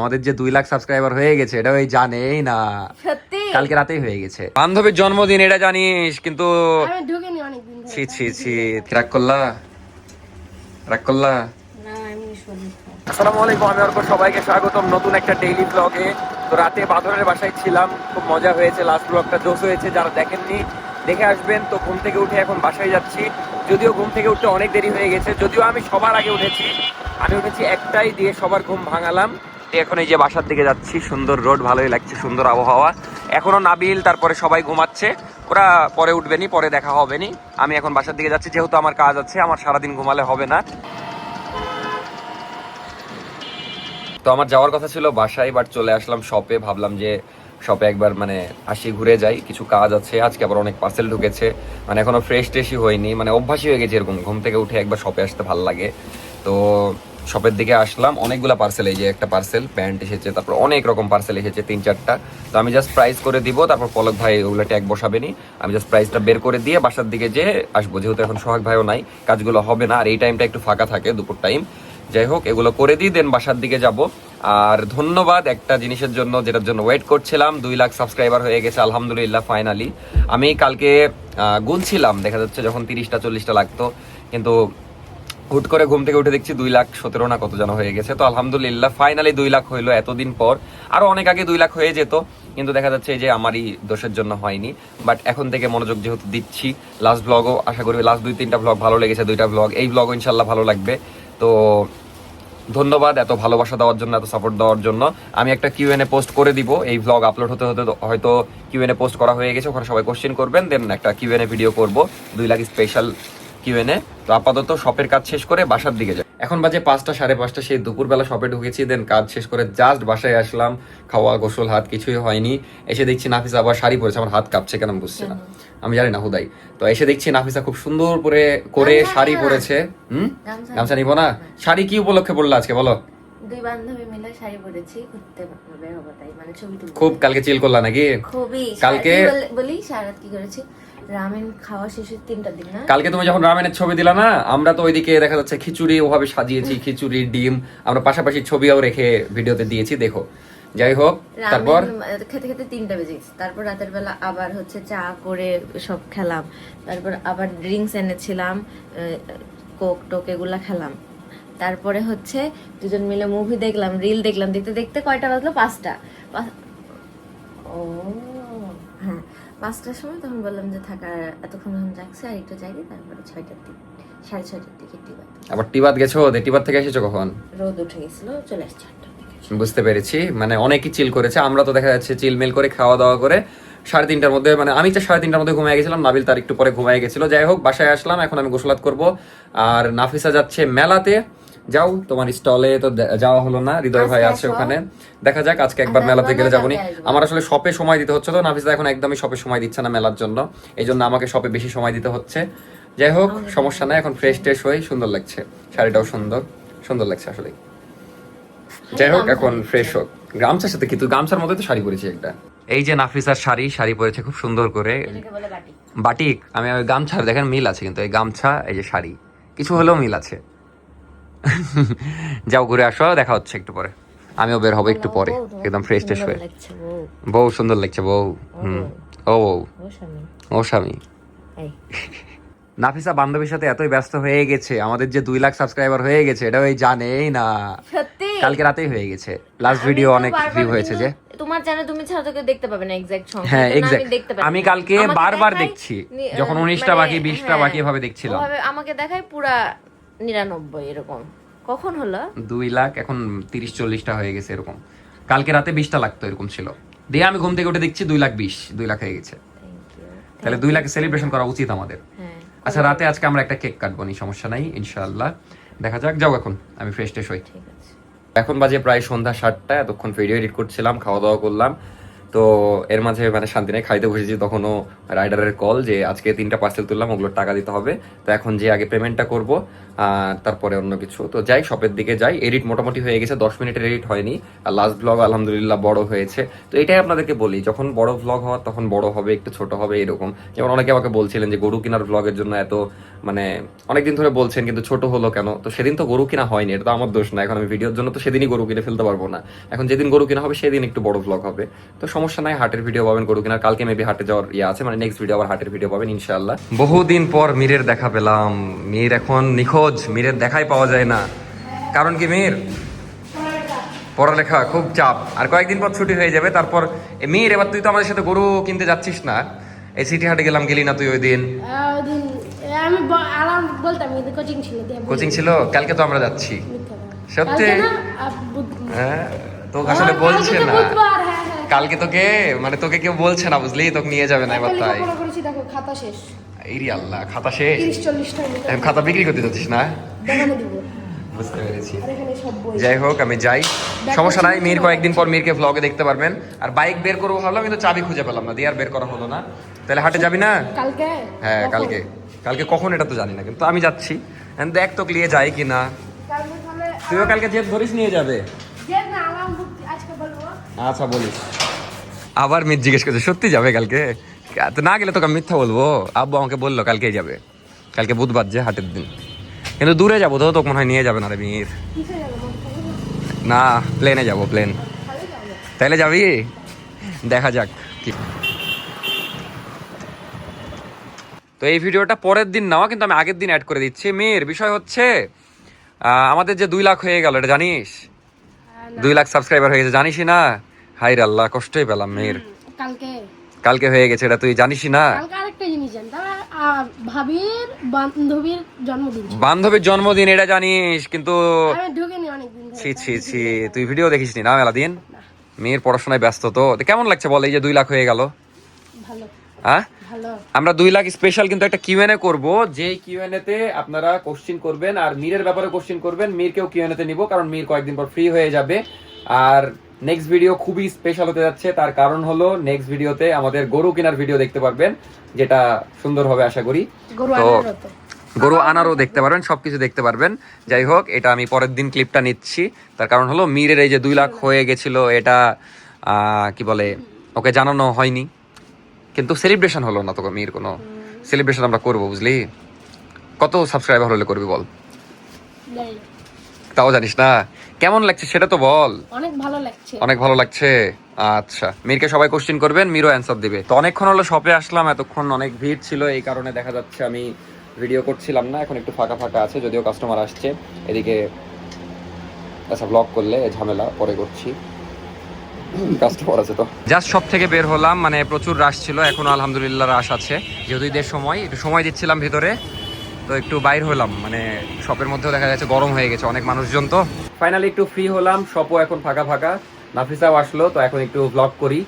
আমাদের যে 2 লাখ সাবস্ক্রাইবার হয়ে গেছে এটা ওই জানেই না, সত্যি কালকে রাতেই হয়ে গেছে। বান্ধবীর জন্মদিন এটা জানিস, কিন্তু আমি ঢুকিনি অনেকদিন ধরে। ছি ছি ছি, রাগ করলা রাগ করলা। না আমি শুনি। আসসালামু আলাইকুম, আমি অর্ক, সবাইকে স্বাগতম নতুন একটা ডেইলি ব্লগে। তো রাতে বাঁধরের বাসায় ছিলাম, খুব মজা হয়েছে, লাস্ট ব্লগটা জোশ হয়েছে, যারা দেখেননি দেখে আসবেন। তো ঘুম থেকে উঠে এখন বাসায় যাচ্ছি, যদিও ঘুম থেকে উঠতে অনেক দেরি হয়ে গেছে, যদিও আমি সবার আগে উঠেছি। আমি উঠেছি একটাই দিয়ে, সবার ঘুম ভাঙালাম। এখন এই যে বাসার দিকে যাচ্ছি, সুন্দর রোড, ভালোই লাগছে, সুন্দর আবহাওয়া। এখনো নাবিল তারপরে সবাই ঘুমাচ্ছে, ওরা পরে উঠবেনি, পরে দেখা হবেনি। আমি এখন বাসার দিকে যাচ্ছি, যেহেতু আমার কাজ আছে, আমার সারাদিন ঘুমালে হবে না। তো আমার যাওয়ার কথা ছিল বাসায়, বাট চলে আসলাম শপে। ভাবলাম যে শপে একবার মানে আসি, ঘুরে যাই, কিছু কাজ আছে আজকে, আবার অনেক পার্সেল ঢুকেছে, মানে এখনো ফ্রেশ ট্রেশই হয়নি, মানে অভ্যাসই হয়ে গেছে এরকম ঘুম থেকে উঠে একবার শপে আসতে ভালো লাগে। তো শপের দিকে আসলাম, অনেকগুলো পার্সেল, এই যে একটা পার্সেল প্যান্ট এসেছে, তারপর অনেক রকম পার্সেল এসেছে 3-4টা। তো আমি জাস্ট প্রাইস করে দিব, তারপর পলক ভাই ওগুলো ট্যাগ বসাবেনি, আমি জাস্ট প্রাইসটা বের করে দিয়ে বাসার দিকে যে আসবো, যেহেতু এখন সোহাগ ভাইও নাই, কাজগুলো হবে না, আর এই টাইমটা একটু ফাঁকা থাকে, দুপুর টাইম। যাই হোক, এগুলো করে দিই, দেন বাসার দিকে যাব। আর ধন্যবাদ একটা জিনিসের জন্য, যেটার জন্য ওয়েট করছিলাম, 2 লাখ সাবস্ক্রাইবার হয়ে গেছে আলহামদুলিল্লাহ, ফাইনালি। আমি কালকে গুনছিলাম, দেখা যাচ্ছে যখন 30টা-40টা লাগতো, কিন্তু হুট করে ঘুম থেকে উঠে দেখছি 2,17,000 না কত যেন হয়ে গেছে। তো আলহামদুলিল্লাহ ফাইনালি 2 লাখ হইলো এতদিন পর। আরো অনেক আগে 2 লাখ হয়ে যেত, কিন্তু দেখা যাচ্ছে এই যে আমারই দোষের জন্য হয়নি। বাট এখন থেকে মনোযোগ যেহেতু দিচ্ছি, লাস্ট ব্লগও আশা করি, লাস্ট 2-3টা ব্লগ ভালো লেগেছে, 2টা ব্লগ, এই ব্লগও ইনশাল্লাহ ভালো লাগবে। তো ধন্যবাদ এত ভালোবাসা দেওয়ার জন্য, এত সাপোর্ট দেওয়ার জন্য। আমি একটা কিউএনএ পোস্ট করে দিব, এই ব্লগ আপলোড হতে হতে হয়তো কিউএনএ পোস্ট করা হয়ে গেছে, ওখানে সবাই কোশ্চেন করবেন, দেন একটা কিউএনএ ভিডিও করব, 2 লাখ স্পেশাল কিউএনএ। তো আপাতত শপের কাজ শেষ করে বাসার দিকে যাই। এখন বাজে 5টা, 5:30, সেই দুপুরবেলা শপে ঢুকেছি, দেন কাজ শেষ করে জাস্ট বাসায় আসলাম, খাওয়া গোসল হাত কিছুই হয়নি। এসে দেখছি নাফিসা আবার শাড়ি পরেছে, আমার হাত কাঁপছে কেন বুঝছি না, আমি জানি না হুদাই। তো এসে দেখছি নাফিসা খুব সুন্দর করে শাড়ি পরেছে। গামছা নিবো না, শাড়ি কি উপলক্ষে পড়লো আজকে বলো? দুই বান্ধবী মিলে শাড়ি পরেছি, ঘুরতে বের হবো তাই, মানে ছবি তুলবো। খুব কালকে চিল করলা নাকি? খুবই। কালকে বলি সারাত কি করেছি, রামেন খাওয়া শেষে 3টা দিন না, কালকে তুমি যখন রামেনের ছবি দিলা না, আমরা তো ওইদিকে দেখা যাচ্ছে খিচুড়ি ওভাবে সাজিয়েছি, খিচুড়ি ডিম আমরা পাশাপাশি ছবিও রেখে ভিডিওতে দিয়েছি, দেখো। যাই হোক, তারপর খেতে খেতে 3টা বেজে গেছে। তারপর রাতের বেলা আবার হচ্ছে চা করে সব খেলাম, তারপর আবার ড্রিঙ্কস এনেছিলাম, কোক টোক এগুলা খেলাম। তারপরে হচ্ছে দুজন মিলে মুভি দেখলাম, রিল দেখলাম, দেখতে দেখতে কয়টা বাজলো? 5টা। ও হ্যাঁ, 5টার সময় তখন বললাম যে থাকা এতক্ষণ যখন যাচ্ছে আর একটু যাই, তারপরে 6টার দিকে, 6:30টার দিকে টিবাত। আবার টিবাত গেছো? টিবাত থেকে এসেছো কখন? রোদ উঠে গেছিল, চলে আসছে 8টার দিকে। বুঝতে পেরেছি, মানে অনেকই চিল করেছে। আমরা তো দেখা যাচ্ছে চিলমিল করে খাওয়া দাওয়া করে 3:30টার মধ্যে, মানে আমি তো 3:30টার মধ্যে ঘুমিয়ে গেছিলাম, নাবিল তার একটু পরে ঘুমিয়ে গেছিল। যাই হোক, বাসায় আসলাম, এখন আমি গোসলাত করব। আর নাফিসা যাচ্ছে মেলাতে। যাও, তোমার স্টলে তো যাওয়া হলো না, হৃদয় ভাই আছে ওখানে, দেখা যাক আজকে একবার মেলাতে গেলে যাবনি। আমার আসলে শপে সময় দিতে হচ্ছে, তো নাফিসা এখন একদমই শপে সময় দিচ্ছে না মেলার জন্য, এই জন্য আমাকে শপে বেশি সময় দিতে হচ্ছে। যাই হোক, সমস্যা নাই, এখন ফ্রেশ ট্রেশ হয়ে সুন্দর লাগছে, শাড়িটাও সুন্দর সুন্দর লাগছে আসলে। যাই হোক, এখন ফ্রেশ হোক। গামছার সাথে কিন্তু গামছার মধ্যে তো শাড়ি পরেছি একটা, এই যে নাফিসার শাড়ি পরেছে খুব সুন্দর করে, বাটিক। আমি গামছার দেখেন মিল আছে, কিন্তু এই গামছা এই যে শাড়ি কিছু হলেও মিল আছে। যাও ঘুরে আসো, দেখা হচ্ছে একটু পরে, আমিও বের হবো একটু পরে, একদম ফ্রেশ ট্রেশ হয়ে। বউ সুন্দর লাগছে, বউ। ও বউ, ও স্বামী। নাফিসা বান্ধবীর সাথে এতই ব্যস্ত হয়ে গেছে, আমাদের যে 2 লাখ সাবস্ক্রাইবার হয়ে গেছে এটা ওই জানেই না, সত্যি কালকে রাতেই হয়ে গেছে। লাস্ট ভিডিও অনেক ভিউ হয়েছে, যে তোমার চ্যানেল তুমি ছাড়া তো কেউ দেখতে পাবে না এক্সাক্ট সংখ্যা। হ্যাঁ আমি এক্সাক্ট, দেখতে পাই, আমি কালকে বারবার দেখছি, যখন 19টা বাকি 20টা বাকি এভাবে দেখছিলাম। ওভাবে আমাকে দেখায় পুরা 99 এরকম। কখন হলো 2 লাখ, এখন 30-40টা হয়ে গেছে এরকম। কালকে রাতে 20টা লাগতো এরকম ছিল, দিয়ে আমি ঘুম থেকে উঠে দেখছি 2 লাখ হয়ে গেছে। তাহলে 2 লাখ সেলিব্রেশন করা উচিত আমাদের। আচ্ছা, রাতে আজকে আমরা একটা কেক কাটবো, নি সমস্যা নাই ইনশাআল্লাহ, দেখা যাক। যাও এখন আমি ফ্রেশ ট্রেশ হই। এখন বাজে প্রায় সন্ধ্যা 7টা, এতক্ষণ ভিডিও এডিট করছিলাম, খাওয়া দাওয়া করলাম। তো এর মাঝে মানে শান্তি নেই, খাইতে বসেছি, তখনও রাইডারের কল যে আজকে 3টা পার্সেল তুললাম, ওগুলোর টাকা দিতে হবে। তো এখন যে আগে পেমেন্টটা করব, আর তারপরে অন্য কিছু। তো যাই, শপের দিকে যাই। এডিট মোটামুটি হয়ে গেছে, 10 মিনিটের এডিট হয়নি। আর লাস্ট ব্লগ আলহামদুলিল্লাহ বড় হয়েছে। তো এটাই আপনাদেরকে বলি, যখন বড় ব্লগ হওয়ার তখন বড় হবে, একটু ছোট হবে এরকম। যেমন অনেকে আমাকে বলছিলেন যে গরু কেনার ব্লগের জন্য এত মানে অনেকদিন ধরে বলছেন, কিন্তু ছোট হলো কেন? তো সেদিন তো গরু কিনা হয়নি, এটা তো আমার দোষ না। এখন আমি ভিডিওর জন্য তো সেদিনই গরু কিনে ফেলতে পারবো না। এখন যেদিন গরু কিনা হবে সেদিন একটু বড় ব্লগ হবে। তো সমস্যা নাই, হাটের ভিডিও পাবেন, গরু কেনার। কালকে মেবি হাটে যাওয়ার আছে, মানে নেক্সট ভিডিও আবার হাটের ভিডিও পাবেন ইনশাআল্লাহ। বহুদিন পর মীরের দেখা পেলাম। মীর এখন নিখোঁজ, মীরের দেখাই পাওয়া যায় না। কারণ কি মীর? পড়ালেখা খুব চাপ। আর কয়েকদিন পর ছুটি হয়ে যাবে, তারপর মীর এবার তুই তো আমাদের সাথে গরু কিনতে যাচ্ছিস না? এই সিটি হাটে গেলাম, গেলি না তুই ওই দিন? ওইদিন আমি আরাম বলতাম কিন্তু কোচিং ছিল কোচিং ছিল, কালকে তো আমরা যাচ্ছি। সত্যি? হ্যাঁ, তোকে আসলে বলছে না কালকে, তোকে মানে তোকে কেউ বলছে না, বুঝলি? তোকে নিয়ে যাবে না এবার, তাই। দেখো খাতা শেষ, এই আল্লাহ, খাতা শেষ? 30-40টা এখন খাতা বিক্রি করতে যাচ্ছিস না? দোকানে দিব। বুঝতে পেরেছি। আর এখানে সব বই। যাই হোক, আমি যাই, সমস্যা নাই। মীর কয়েকদিন পর মীরকে ভ্লগে দেখতে পারবেন। আর বাইক বের করবো ভাবলাম, কিন্তু চাবি খুঁজে পেলাম না, দিয়ে আর বের করা হলো না। তাহলে হাটে যাবি না? কালকে? হ্যাঁ কালকে। কালকে কখন এটা তো জানি না, কিন্তু আমি যাচ্ছি। দেখ তোকে নিয়ে যাই কিনা। কালকে তাহলে তুইও কালকে জেদ ধরিস, নিয়ে যাবে। যে না আরাম আজকে বলবো। আচ্ছা বলিস। আবার মিথ জিজ্ঞেস করছে, সত্যি যাবে কালকে? তো না গেলে তোকে মিথ্যা বলবো। আব্বু আমাকে বললো কালকেই যাবে, কালকে বুধবার যে হাটের দিন। কিন্তু দূরে যাবো তো, তোকে মনে হয় নিয়ে যাবে না রে মীর। কিসে যাবো? না, প্লেনে যাবো, প্লেন। খালি যাবো। তাইলে যাবি? দেখা যাক কি। তো এই ভিডিওটা পরের দিন নেওয়া, কিন্তু আমি আগের দিন অ্যাড করে দিচ্ছি। মীর, বিষয় হচ্ছে আমাদের যে 2 লাখ হয়ে গেল, এটা জানিস? 2 লাখ সাবস্ক্রাইবার হয়ে গেছে, জানিসই না? হাই রে আল্লাহ, কষ্টই পেলাম মীর। কালকে কালকে হয়ে গেছে, এটা তুই জানিসই না? কালকে আরেকটা জিনিস জানি, তাহলে ভাবির বান্ধবীর জন্মদিন ছিল। বান্ধবীর জন্মদিন এটা জানিস, কিন্তু আমি ঢুকিনি অনেকদিন ধরে। ছি ছি ছি, তুই ভিডিও দেখিসনি না মেলা দিন? মেয়ের পড়াশোনায় ব্যস্ত তো। তো কেমন লাগছে বল, এই যে 2 লাখ হয়ে গেল? ভালো হ্যাঁ, ভালো। আমরা 2 লাখ স্পেশাল কিন্তু একটা কিউএনএ করব, যে কিউএনএ তে আপনারা কোশ্চেন করবেন, আর মীরের ব্যাপারে কোশ্চেন করবেন। মীরকেও কিউএনএ তে নিব, কারণ মীর কয়েকদিন পর ফ্রি হয়ে যাবে। আর নেক্সট ভিডিও খুবই স্পেশাল হতে যাচ্ছে, তার কারণ হলো নেক্সট ভিডিওতে আমাদের গরু কেনার ভিডিও দেখতে পারবেন, যেটা সুন্দর হবে আশা করি। গরু তো আনারও তো। গরু আনারও দেখতে পারবেন, সবকিছু দেখতে পারবেন। যাই হোক, এটা আমি পরের দিন ক্লিপটা নিচ্ছি, তার কারণ হলো মীরের এই যে 2 লাখ হয়ে গেছিল, এটা কি বলে, ওকে জানানো হয়নি, কিন্তু সেলিব্রেশন হলো না। তোকে মীর, কোনো সেলিব্রেশন আমরা করবো, বুঝলি? কত সাবস্ক্রাইবার হলে করবি বল? জানি না। তাও জানিস না? কেমন লাগছে সেটা তো বল। অনেক ভালো লাগছে। অনেক ভালো লাগছে। আচ্ছা, মীরকে সবাই কোশ্চেন করবেন, মীরও অ্যান্সার দিবে। তো অনেকক্ষণ হলো শপে আসলাম, এতক্ষণ অনেক ভিড় ছিল, এই কারণে দেখা যাচ্ছে আমি ভিডিও করছিলাম না। এখন একটু ফাঁকা ফাঁকা আছে, যদিও কাস্টমার আসছে এদিকে। আচ্ছা, ব্লগ করলে ঝামেলা, পরে করছি, কাস্টমার আছে তো। জাস্ট শপ থেকে বের হলাম, মানে প্রচুর রাশ ছিল, এখনো আলহামদুলিল্লাহ রাশ আছে, যেহেতু ঈদের সময় একটু সময় দিচ্ছিলাম ভিতরে। তো একটু বাইর হলাম, মানে শপের মধ্যেও দেখা যাচ্ছে গরম হয়ে গেছে, অনেক মানুষজন। তো ফাইনালি একটু ফ্রি হলাম, শপও এখন ফাঁকা ফাঁকা। নাফিসাও আসলো, তো এখন একটু ব্লগ করি।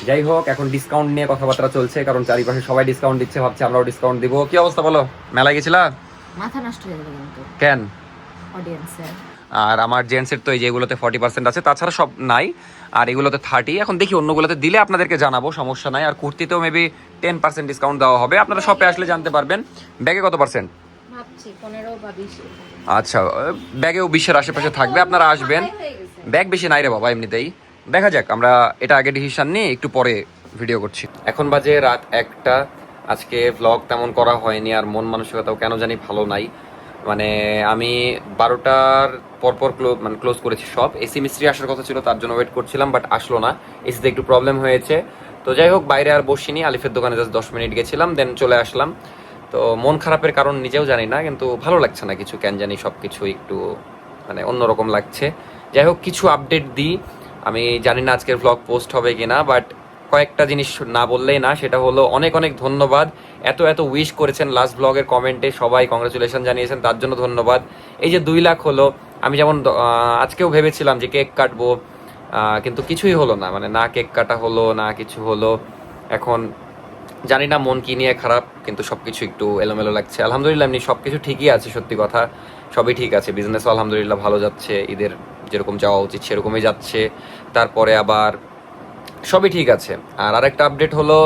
যাই হোক, এখন ডিসকাউন্ট নিয়ে কথাবার্তা চলছে, কারণ চারিপাশে সবাই ডিসকাউন্ট দিচ্ছে, ভাবছি আমরাও ডিসকাউন্ট দিব। কি অবস্থা বলো, মেলায় গেছিলা? মাথা নষ্ট হয়ে যাবে কিন্তু কেন? অডিয়েন্সের। আর আমার জেন্টসের তো এই যে এগুলোতে 40% আছে, তাছাড়া সব নাই। আর এগুলোতে 30। এখন দেখি অন্যগুলোতে দিলে আপনাদেরকে জানাবো, সমস্যা নাই। আর কুর্তিতেও মেবি 10% ডিসকাউন্ট দেওয়া হবে, আপনারা শপে আসলে জানতে পারবেন। ব্যাগে কত পার্সেন্ট? ভাবছি 15 বা 20। আচ্ছা, ব্যাগেও 20-এর আশেপাশে থাকবে, আপনারা আসবেন। ব্যাগ বেশি নাই রে বাবা, এমনিতেই দেখা যাক। আমরা এটা আগে ডিসিশন নিয়ে একটু পরে ভিডিও করছি। এখন বাজে রাত 1টা। আজকে ভ্লগ তেমন করা হয়নি, আর মন মানসিকতাও কেন জানি ভালো নাই। মানে আমি 12টার পরপর ক্লোজ করেছি সব। এসি মিস্ত্রি আসার কথা ছিল, তার জন্য ওয়েট করছিলাম, বাট আসলো না। এসিতে একটু প্রবলেম হয়েছে। তো যাই হোক, বাইরে আর বসিনি, আলিফের দোকানে জাস্ট 10 মিনিট গেছিলাম, দেন চলে আসলাম। তো মন খারাপের কারণ নিজেও জানি না, কিন্তু ভালো লাগছে না কিছু, কেন জানি সব কিছু একটু মানে অন্যরকম লাগছে। যাই হোক, কিছু আপডেট দিই। আমি জানি না আজকের ভ্লগ পোস্ট হবে কিনা, বাট কয়েকটা জিনিস না বললেই না। সেটা হলো, অনেক অনেক ধন্যবাদ, এত এত উইশ করেছেন লাস্ট ব্লগের কমেন্টে, সবাই কংগ্রেচুলেশন জানিয়েছেন, তার জন্য ধন্যবাদ। এই যে 2 লাখ হলো, আমি যেমন আজকেও ভেবেছিলাম যে কেক কাটবো, কিন্তু কিছুই হলো না, মানে না কেক কাটা হলো, না কিছু হলো। এখন জানি না মন কি নিয়ে খারাপ, কিন্তু সবকিছু একটু এলোমেলো লাগছে। আলহামদুলিল্লাহ এমনি সবকিছু ঠিকই আছে, সত্যি কথা, সবই ঠিক আছে। বিজনেসও আলহামদুলিল্লাহ ভালো যাচ্ছে, ঈদের যেরকম যাওয়া উচিত সেরকমই যাচ্ছে। তারপরে আবার সবই ঠিক আছে। আর আরেকটা আপডেট হলো,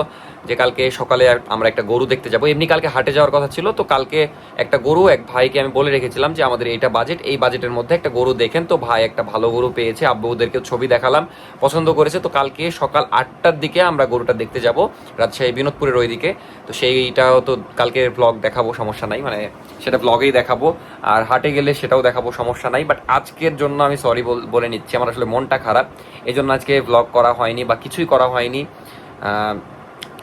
যে কালকে সকালে আমরা একটা গরু দেখতে যাবো। এমনি কালকে হাটে যাওয়ার কথা ছিল, তো কালকে একটা গরু এক ভাইকে আমি বলে রেখেছিলাম যে আমাদের এইটা বাজেট, এই বাজেটের মধ্যে একটা গরু দেখেন। তো ভাই একটা ভালো গরু পেয়েছে, আব্বু ওদেরকে ছবি দেখালাম, পছন্দ করেছে। তো কালকে সকাল 8টার দিকে আমরা গরুটা দেখতে যাব রাজশাহী বিনোদপুরের ওইদিকে। তো সেইটাও তো কালকে ব্লগ দেখাবো, সমস্যা নাই, মানে সেটা ব্লগেই দেখাবো। আর হাটে গেলে সেটাও দেখাবো, সমস্যা নাই। বাট আজকের জন্য আমি সরি বলে নিচ্ছি, আমার আসলে মনটা খারাপ, এই জন্য আজকে ব্লগ করা হয়নি বা কিছুই করা হয়নি।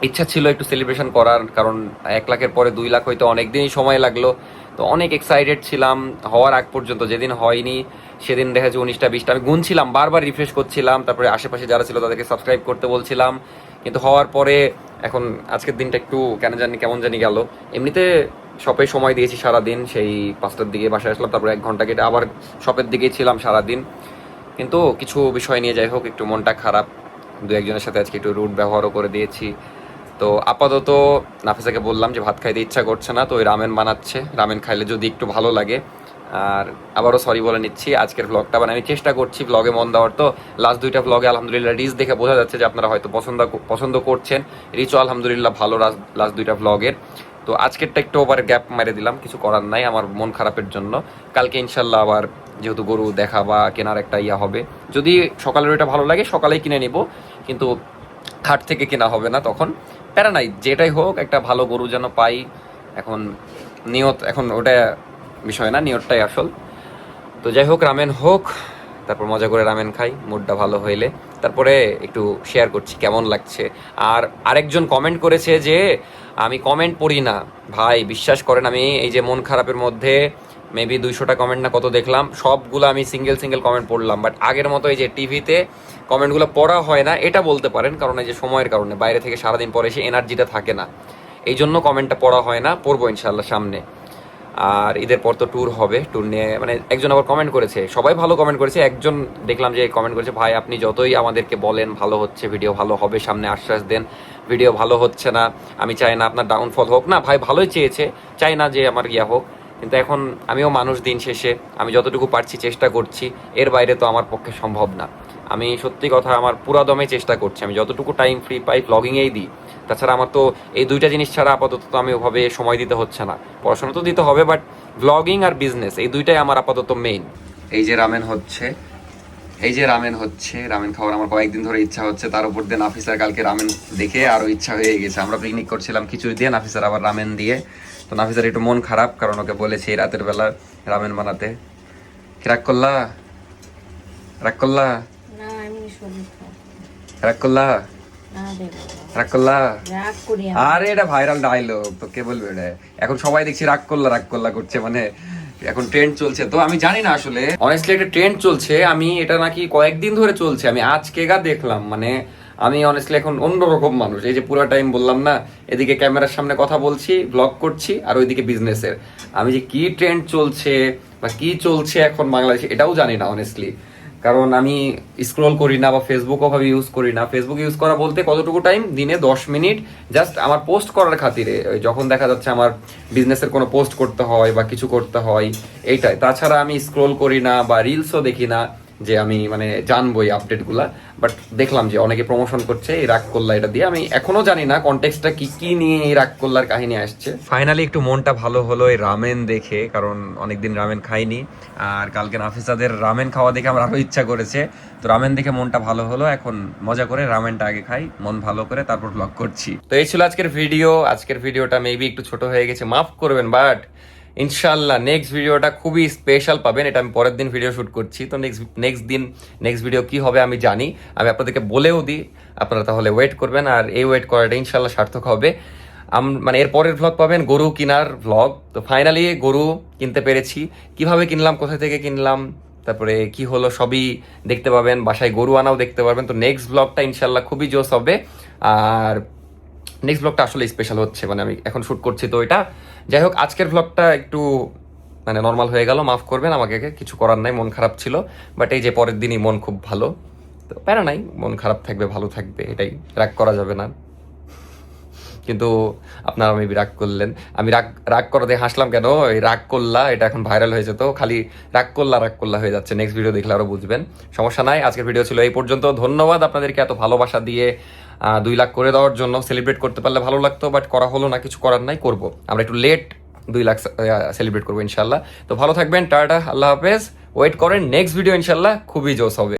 ইচ্ছা ছিল একটু সেলিব্রেশন করার, কারণ 1 লাখের পরে 2 লাখ হয়তো অনেক দিনই সময় লাগলো। তো অনেক এক্সাইটেড ছিলাম হওয়ার আগ পর্যন্ত। যেদিন হয়নি সেদিন দেখা যাচ্ছে 19টা 20টা আমি গুনছিলাম, বারবার রিফ্রেশ করছিলাম, তারপরে আশেপাশে যারা ছিল তাদেরকে সাবস্ক্রাইব করতে বলছিলাম। কিন্তু হওয়ার পরে এখন আজকের দিনটা একটু কেমন জানি গেল। এমনিতে শপে সময় দিয়েছি সারাদিন, সেই 5টার দিকে বাসায় আসলাম, তারপরে 1 ঘন্টা কেটে আবার শপের দিকেই ছিলাম সারাদিন। কিন্তু কিছু বিষয় নিয়ে যাই হোক একটু মনটা খারাপ, 2-1 জনের সাথে আজকে একটু রুড ব্যবহারও করে দিয়েছি। তো আপাতত নাফিসাকে বললাম যে ভাত খাইতে ইচ্ছা করছে না, তো ওই রামেন বানাচ্ছে, রামেন খাইলে যদি একটু ভালো লাগে। আর আবারও সরি বলে নিচ্ছি, আজকের ব্লগটা মানে আমি চেষ্টা করছি ব্লগে মন দেওয়ার। তো লাস্ট 2টা ব্লগে আলহামদুলিল্লাহ রিচ দেখে বোঝা যাচ্ছে যে আপনারা হয়তো পছন্দ করছেন, রিচও আলহামদুলিল্লাহ ভালো লাস্ট 2টা ব্লগের। তো আজকেরটা একটু ওভার গ্যাপ মেরে দিলাম, কিছু করার নাই, আমার মন খারাপের জন্য। কালকে ইনশাল্লাহ আবার যেহেতু গরু দেখা বা কেনার একটা ইয়া হবে, যদি সকালের ওইটা ভালো লাগে সকালেই কিনে নিব, কিন্তু হাট থেকে কেনা হবে না তখন। প্যারা নাই, যেটাই হোক একটা ভালো গরু যেন পাই। এখন নিয়ত, এখন ওটা বিষয় না, নিয়তটাই আসল। তো যাই হোক, রামেন হোক, তারপর মজা করে রামেন খাই, মুডটা ভালো হইলে তারপরে একটু শেয়ার করছি কেমন লাগছে। আর আরেকজন কমেন্ট করেছে যে আমি কমেন্ট পড়ি না। ভাই বিশ্বাস করেন, আমি এই যে মন খারাপের মধ্যে মেবি 200টা কমেন্ট না কত দেখলাম, সবগুলো আমি সিঙ্গেল কমেন্ট পড়লাম। বাট আগের মতো এই যে টিভিতে কমেন্টগুলো পড়া হয় না, এটা বলতে পারেন, কারণ এই যে সময়ের কারণে বাইরে থেকে সারাদিন পরে এসে এনার্জিটা থাকে না, এই জন্য কমেন্টটা পড়া হয় না। পড়বো ইনশাল্লাহ সামনে। আর ঈদের পর তো ট্যুর হবে, ট্যুর নিয়ে মানে একজন আবার কমেন্ট করেছে, সবাই ভালো কমেন্ট করেছে, একজন দেখলাম যে কমেন্ট করেছে, ভাই আপনি যতই আমাদেরকে বলেন ভালো হচ্ছে, ভিডিও ভালো হবে, সামনে আশ্বাস দেন, ভিডিও ভালো হচ্ছে না, আমি চাই না আপনার ডাউনফল হোক। না ভাই, ভালোই চেয়েছে, চাই না যে আমার ইয়া হোক, কিন্তু এখন আমিও মানুষ, দিন শেষে আমি যতটুকু পারছি চেষ্টা করছি, এর বাইরে তো আমার পক্ষে সম্ভব না। আমি সত্যি কথা আমার পুরা দমে চেষ্টা করছি, আমি যতটুকু টাইম ফ্রি পাই ব্লগিংয়েই দিই। তাছাড়া আমার তো এই 2টা জিনিস ছাড়া আপাতত তো আমি ওভাবে সময় দিতে হচ্ছে না। পড়াশোনা তো দিতে হবে, বাট ব্লগিং আর বিজনেস এই 2টাই আমার আপাতত মেইন। এই যে রামেন হচ্ছে, রামেন খাওয়ার আমার কয়েকদিন ধরে ইচ্ছা হচ্ছে, তার উপর দিয়ে নাফিসার কালকে রামেন দেখে আরো ইচ্ছা হয়ে গেছে। আমরা পিকনিক করছিলাম খিচুড়ি দিয়ে, নাফিসার আবার রামেন দিয়ে। তো নাফিসার একটু মন খারাপ, কারণ ওকে বলেছি রাতের বেলা রামেন বানাতে। কি রাগ করলা? রাগ করলা? না এমনি শরীর রাগ করলা? না দেব রাগ করলা? রাগ করি আরে এটা ভাইরাল ডায়লগ, তো কে বলবে এটা? এখন সবাই দেখছি রাগ করলা করছে, মানে এখন ট্রেন্ড চলছে। তো আমি জানি না আসলে, অনেস্টলি একটা ট্রেন্ড চলছে, আমি এটা নাকি কয়েকদিন ধরে চলছে, আমি আজকে দেখলাম। মানে আমি অনেস্টলি এখন অন্যরকম মানুষ। এই যে পুরো টাইম বললাম না, এদিকে ক্যামেরার সামনে কথা বলছি, ব্লগ করছি, আর ওইদিকে বিজনেসের। আমি যে কি ট্রেন্ড চলছে বা কি চলছে এখন বাংলাদেশে এটাও জানি না অনেস্টলি, কারণ আমি স্ক্রল করি না বা ফেসবুকও ভাবে ইউজ করি না। ফেসবুক ইউজ করা বলতে কতটুকু টাইম, দিনে 10 মিনিট জাস্ট আমার পোস্ট করার খাতিরে, যখন দেখা যাচ্ছে আমার বিজনেসের কোনো পোস্ট করতে হয় বা কিছু করতে হয়, এইটাই। তাছাড়া আমি স্ক্রল করি না বা রিলসও দেখি না যে আমি মানে জানবো এই আপডেটগুলা। বাট দেখলাম যে অনেকে প্রমোশন করছে এই রাগ কল্লা এটা দিয়ে, আমি এখনো জানি না কনটেক্সটটা কি নিয়ে এই রাগ কল্লার কাহিনী আসছে। ফাইনালি একটু মনটা ভালো হলো এই রামেন দেখে, কারণ অনেকদিন রামেন খাইনি। আর কালকে নাফিসাদের রামেন খাওয়া দেখে আমার আরো ইচ্ছা করেছে, তো রামেন দেখে মনটা ভালো হলো। এখন মজা করে রামেনটা আগে খাই, মন ভালো করে, তারপর ব্লগ করছি। তো এই ছিল আজকের ভিডিও। আজকের ভিডিওটা মেবি একটু ছোট হয়ে গেছে, মাফ করবেন, বাট ইনশাল্লাহ নেক্সট ভিডিওটা খুবই স্পেশাল পাবেন। এটা আমি পরের দিন ভিডিও শুট করছি, তো নেক্সট ভিডিও কি হবে আমি জানি, আমি আপনাদেরকে বলেও দিই, আপনারা তাহলে ওয়েট করবেন। আর এই ওয়েট করাটা ইনশাল্লাহ সার্থক হবে। মানে এর পরের ভ্লগ পাবেন গরু কেনার ভ্লগ। তো ফাইনালি গরু কিনতে পেরেছি, কিভাবে কিনলাম, কোথা থেকে কিনলাম, তারপরে কি হলো সবই দেখতে পাবেন, বাসায় গরু আনাও দেখতে পারবেন। তো নেক্সট ব্লগটা ইনশাল্লাহ খুবই জোস হবে। আর নেক্সট ব্লগটা আসলে স্পেশাল হচ্ছে, মানে আমি এখন শুট করছি তো এটা। যাই হোক, আজকের ব্লগটা একটু মানে নর্মাল হয়ে গেল, মাফ করবেন আমাকে, কিছু করার নাই, মন খারাপ ছিল। বাট এই যে পরের দিনই মন খুব ভালো, তো প্যারা নাই, মন খারাপ থাকবে ভালো থাকবে, এটাই, রাগ করা যাবে না। কিন্তু আপনারা মেবি রাগ করলেন, আমি রাগ করা দিয়ে হাসলাম কেন, এই রাগ করলা এটা এখন ভাইরাল হয়েছে, তো খালি রাগ করলা হয়ে যাচ্ছে। নেক্সট ভিডিও দেখলে আরো বুঝবেন, সমস্যা নাই। আজকের ভিডিও ছিল এই পর্যন্ত। ধন্যবাদ আপনাদেরকে এত ভালোবাসা দিয়ে 2 লাখ করে দেওয়ার জন্য। সেলিব্রেট করতে পারলে ভালো লাগতো, বাট করা হলো না, কিছু করার নাই, করবো আমরা একটু লেট 2 লাখ সেলিব্রেট করবো ইনশাল্লাহ। তো ভালো থাকবেন, টাটা, আল্লাহ হাফেজ। ওয়েট করেন নেক্সট ভিডিও ইনশাল্লাহ খুবই জোস হবে।